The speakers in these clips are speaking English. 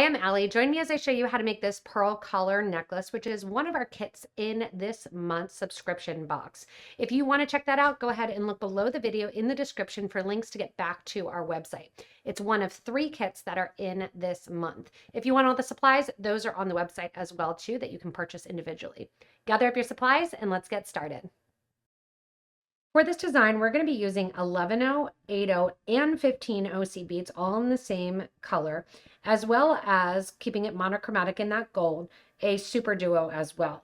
Hi, I'm Allie. Join me as I show you how to make this pearl collar necklace, which is one of our kits in this month's subscription box. If you want to check that out, go ahead and look below the video in the description for links to get back to our website. It's one of 3 kits that are in this month. If you want all the supplies, those are on the website as well too, that you can purchase individually. Gather up your supplies and let's get started. For this design, we're going to be using 11-0, 8-0, and 15-0 seed beads, all in the same color, as well as keeping it monochromatic in that gold, a SuperDuo as well.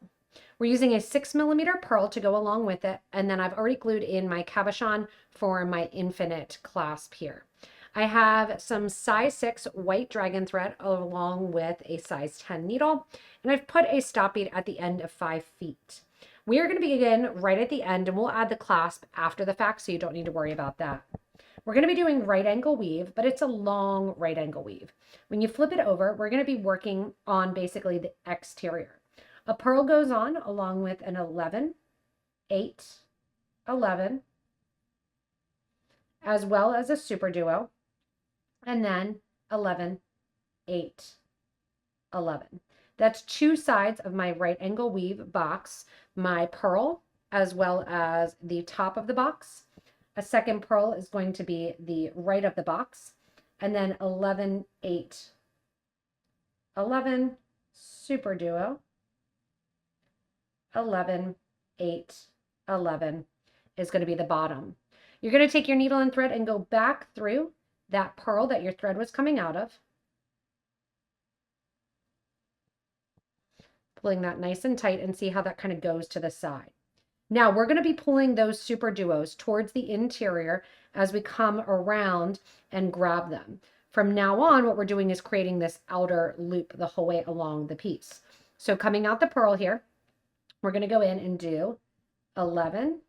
We're using a 6mm pearl to go along with it, and then I've already glued in my cabochon for my Infinite Clasp here. I have some size 6 white dragon thread along with a size 10 needle, and I've put a stop bead at the end of 5 feet. We are going to begin right at the end, and we'll add the clasp after the fact, so you don't need to worry about that. We're going to be doing right angle weave, but it's a long right angle weave. When you flip it over, we're going to be working on basically the exterior. A pearl goes on along with an 11, 8, 11, as well as a SuperDuo, and then 11, 8, 11. That's 2 sides of my right angle weave box, my pearl, as well as the top of the box. A second pearl is going to be the right of the box, and then 11, 8, 11, SuperDuo, 11, 8, 11 is going to be the bottom. You're going to take your needle and thread and go back through that pearl that your thread was coming out of, pulling that nice and tight, and see how that kind of goes to the side. Now we're going to be pulling those SuperDuos towards the interior as we come around and grab them. From now on, what we're doing is creating this outer loop the whole way along the piece. So coming out the pearl here, we're going to go in and do 11,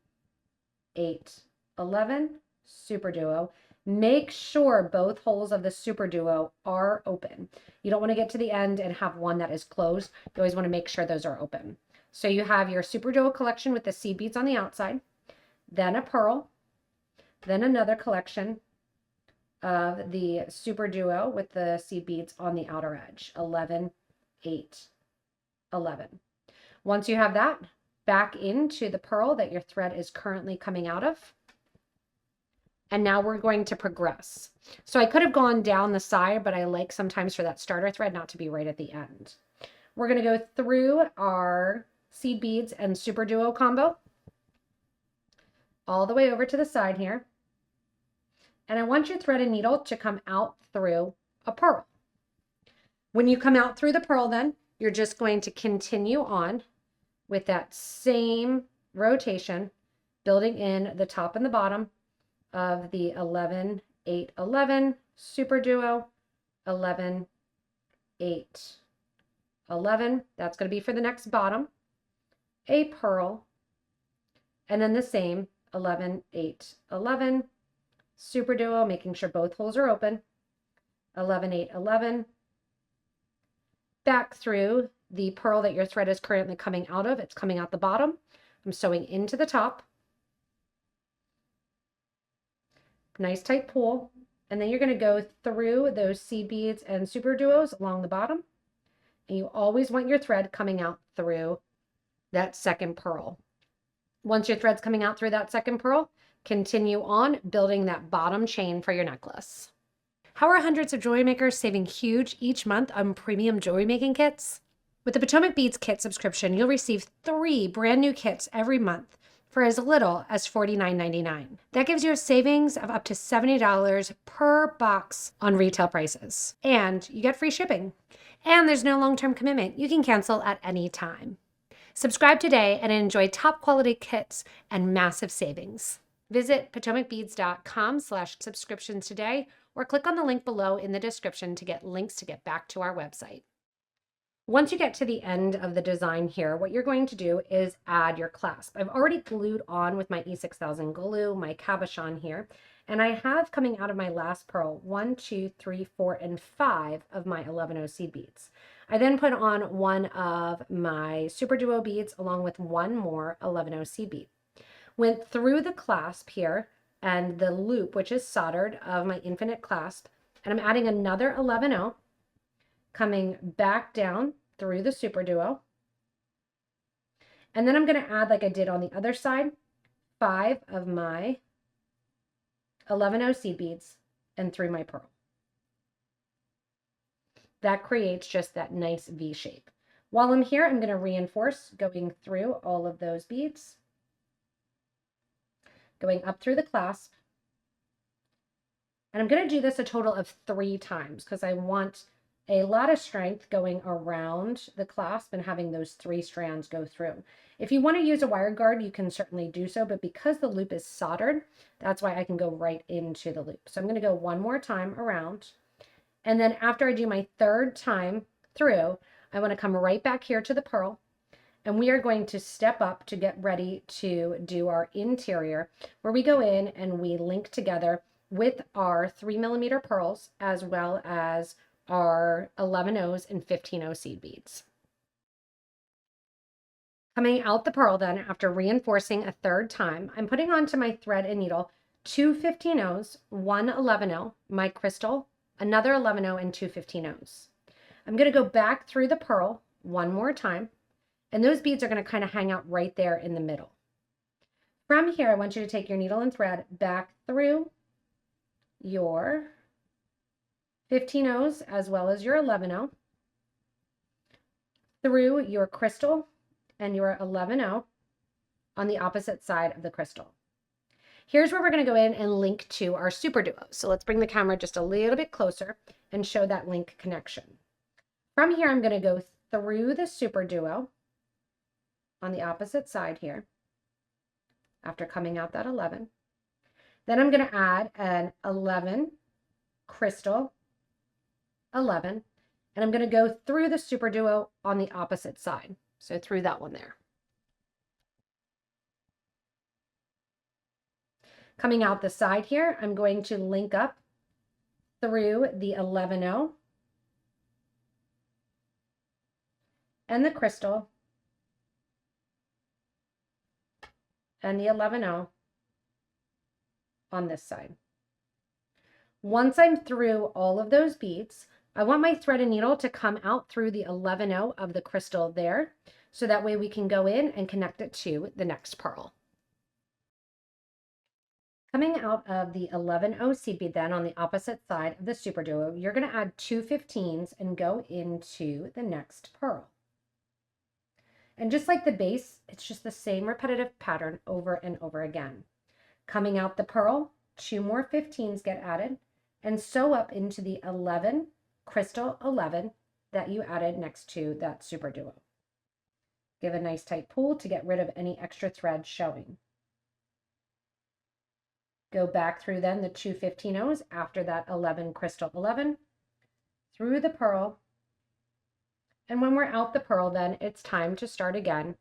8, 11, SuperDuo. Make sure both holes of the SuperDuo are open. You don't want to get to the end and have one that is closed. You always want to make sure those are open. So you have your SuperDuo collection with the seed beads on the outside, then a pearl, then another collection of the SuperDuo with the seed beads on the outer edge, 11, 8, 11. Once you have that, back into the pearl that your thread is currently coming out of. And now we're going to progress. So I could have gone down the side, but I like sometimes for that starter thread not to be right at the end. We're going to go through our seed beads and SuperDuo combo all the way over to the side here. And I want your thread and needle to come out through a pearl. When you come out through the pearl, then you're just going to continue on with that same rotation, building in the top and the bottom of the 11, 8, 11, SuperDuo, 11, 8, 11. That's going to be for the next bottom, a pearl, and then the same 11, 8, 11, SuperDuo, making sure both holes are open, 11, 8, 11, back through the pearl that your thread is currently coming out of. It's coming out the bottom. I'm sewing into the top. Nice tight pull, and then you're going to go through those seed beads and SuperDuos along the bottom, and you always want your thread coming out through that second pearl. Once your thread's coming out through that second pearl, continue on building that bottom chain for your necklace. How are hundreds of jewelry makers saving huge each month on premium jewelry making kits? With the PotomacBeads kit subscription, you'll receive 3 brand new kits every month for as little as $49.99. That gives you a savings of up to $70 per box on retail prices. And you get free shipping. And there's no long-term commitment. You can cancel at any time. Subscribe today and enjoy top quality kits and massive savings. Visit PotomacBeads.com/subscriptions today, or click on the link below in the description to get links to get back to our website. Once you get to the end of the design here, what you're going to do is add your clasp. I've already glued on with my E6000 glue, my cabochon here, and I have coming out of my last pearl 1, 2, 3, 4, and 5 of my 11-0 seed beads. I then put on one of my SuperDuo beads along with one more 11-0 seed bead. Went through the clasp here and the loop, which is soldered, of my Infinite Clasp, and I'm adding another 11-0. coming back down through the SuperDuo. And then I'm going to add, like I did on the other side, 5 of my 11-0 seed beads and through my pearl. That creates just that nice V shape. While I'm here, I'm going to reinforce going through all of those beads, going up through the clasp. And I'm going to do this a total of 3 times because I want a lot of strength going around the clasp and having those 3 strands go through. If you want to use a wire guard, you can certainly do so, but because the loop is soldered, that's why I can go right into the loop. So I'm going to go 1 more time around. And then after I do my 3rd time through, I want to come right back here to the pearl. And we are going to step up to get ready to do our interior, where we go in and we link together with our 3mm pearls as well as our 11-0s and 15-0 seed beads. Coming out the pearl then, after reinforcing a 3rd time, I'm putting onto my thread and needle 2 15-0s, 1 11-0, my crystal, another 11-0, and 2 15-0s. I'm going to go back through the pearl 1 more time, and those beads are going to kind of hang out right there in the middle. From here, I want you to take your needle and thread back through your 15-0s as well as your 11-0, through your crystal and your 11-0 on the opposite side of the crystal. Here's where we're going to go in and link to our SuperDuos. So let's bring the camera just a little bit closer and show that link connection. From here, I'm going to go through the SuperDuo on the opposite side here after coming out that 11. Then I'm going to add an 11 crystal 11, and I'm going to go through the SuperDuo on the opposite side. So through that one there. Coming out the side here, I'm going to link up through the 11-0 and the crystal and the 11-0 on this side. Once I'm through all of those beads, I want my thread and needle to come out through the 11-0 of the crystal there, so that way we can go in and connect it to the next pearl. Coming out of the 11-0 seed bead then on the opposite side of the SuperDuo, you're going to add 2 15s and go into the next pearl. And just like the base, it's just the same repetitive pattern over and over again. Coming out the pearl, 2 more 15s get added and sew up into the 11 crystal 11 that you added next to that SuperDuo. Give a nice tight pull to get rid of any extra thread showing. Go back through then the 2 15-0s after that 11 crystal 11 through the pearl. And when we're out the pearl, then it's time to start again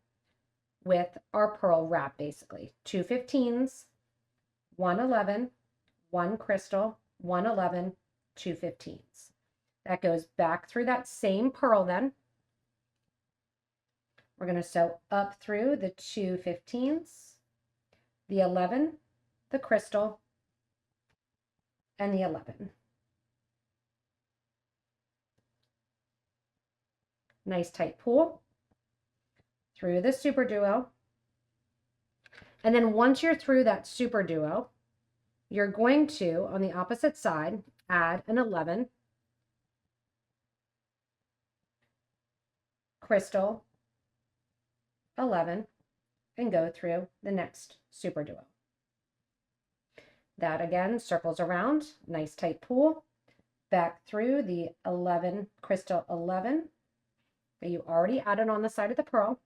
with our pearl wrap, basically. 2 15s, 1 11, 1 crystal, 1 11, 2 15s. That goes back through that same pearl then. We're going to sew up through the 2 15s, the 11, the crystal, and the 11. Nice tight pull through the SuperDuo. And then once you're through that SuperDuo, you're going to, on the opposite side, add an 11, crystal, 11, and go through the next SuperDuo. That again circles around, nice tight pull, back through the 11 crystal 11 that you already added on the side of the pearl.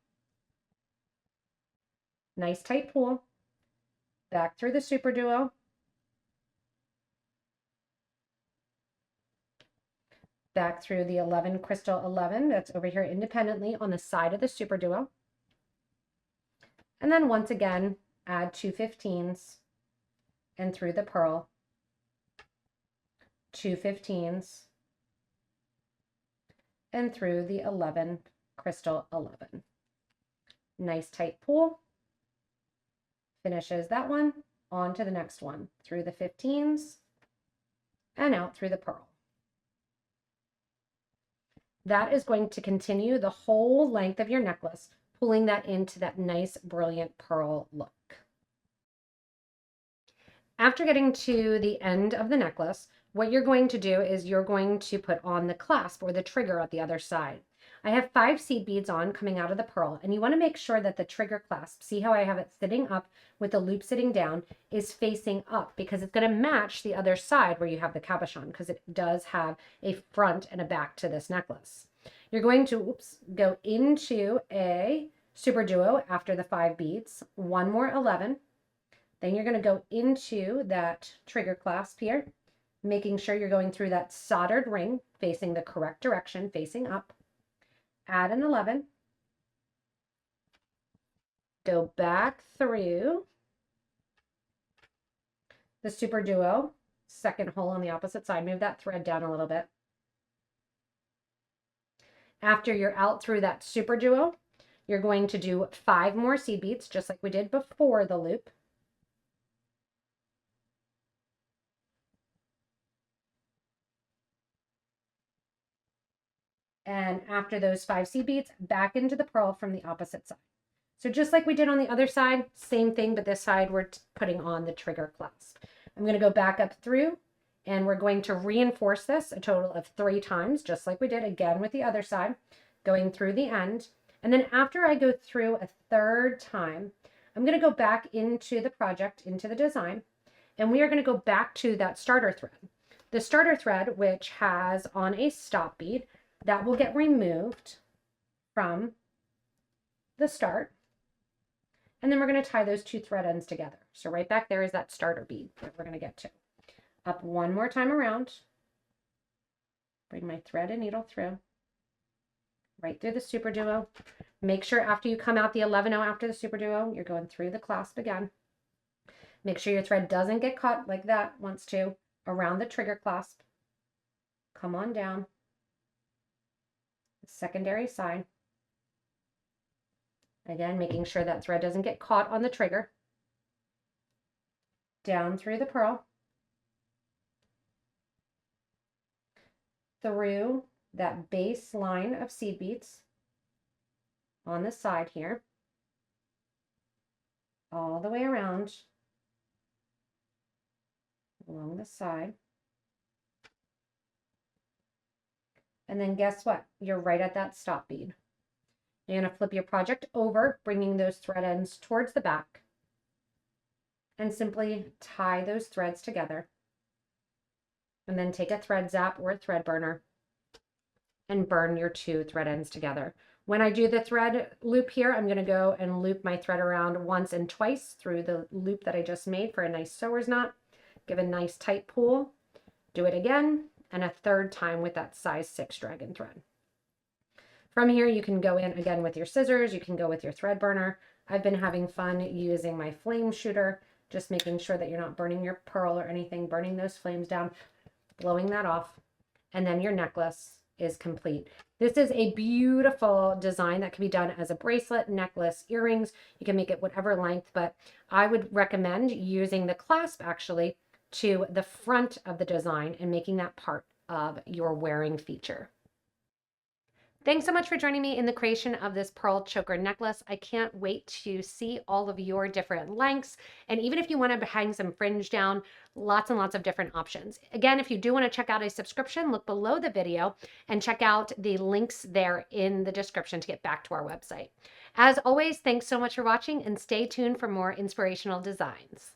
Nice tight pull, back through the SuperDuo, back through the 11 crystal 11 that's over here independently on the side of the SuperDuo. And then once again, add 2 15s and through the pearl, 2 15s and through the 11 crystal 11. Nice tight pull. Finishes that one, on to the next one, through the 15s and out through the pearl. That is going to continue the whole length of your necklace, pulling that into that nice, brilliant pearl look. After getting to the end of the necklace, what you're going to do is you're going to put on the clasp or the trigger at the other side. I have 5 seed beads on coming out of the pearl, and you want to make sure that the trigger clasp, see how I have it sitting up with the loop sitting down, is facing up, because it's going to match the other side where you have the cabochon, because it does have a front and a back to this necklace. You're going to go into a SuperDuo after the 5 beads, one more 11. Then you're going to go into that trigger clasp here, making sure you're going through that soldered ring facing the correct direction, facing up. Add an 11. Go back through the SuperDuo, second hole on the opposite side. Move that thread down a little bit. After you're out through that SuperDuo, you're going to do 5 more seed beads, just like we did before the loop. And after those 5 seed beads, back into the pearl from the opposite side. So just like we did on the other side, same thing, but this side we're putting on the trigger clasp. I'm going to go back up through, and we're going to reinforce this a total of 3 times, just like we did again with the other side, going through the end. And then after I go through a 3rd time, I'm going to go back into the project, into the design, and we are going to go back to that starter thread. The starter thread, which has on a stop bead, that will get removed from the start. And then we're going to tie those 2 thread ends together. So right back there is that starter bead that we're going to get to. Up one more time around. Bring my thread and needle through. Right through the SuperDuo. Make sure after you come out the 11-0 after the SuperDuo, you're going through the clasp again. Make sure your thread doesn't get caught like that wants to around the trigger clasp. Come on down. The secondary side. Again, making sure that thread doesn't get caught on the trigger. Down through the pearl. Through that base line of seed beads on the side here. All the way around. Along the side. And then guess what? You're right at that stop bead. You're going to flip your project over, bringing those thread ends towards the back, and simply tie those threads together. And then take a thread zap or a thread burner and burn your 2 thread ends together. When I do the thread loop here, I'm going to go and loop my thread around once and twice through the loop that I just made for a nice sewer's knot. Give a nice tight pull. Do it again, and a 3rd time with that size 6 dragon thread. From here, you can go in again with your scissors. You can go with your thread burner. I've been having fun using my flame shooter, just making sure that you're not burning your pearl or anything, burning those flames down, blowing that off, and then your necklace is complete. This is a beautiful design that can be done as a bracelet, necklace, earrings. You can make it whatever length, but I would recommend using the clasp actually to the front of the design and making that part of your wearing feature. Thanks so much for joining me in the creation of this pearl choker necklace. I can't wait to see all of your different lengths. And even if you want to hang some fringe down, lots and lots of different options. Again, if you do want to check out a subscription, look below the video and check out the links there in the description to get back to our website. As always, thanks so much for watching, and stay tuned for more inspirational designs.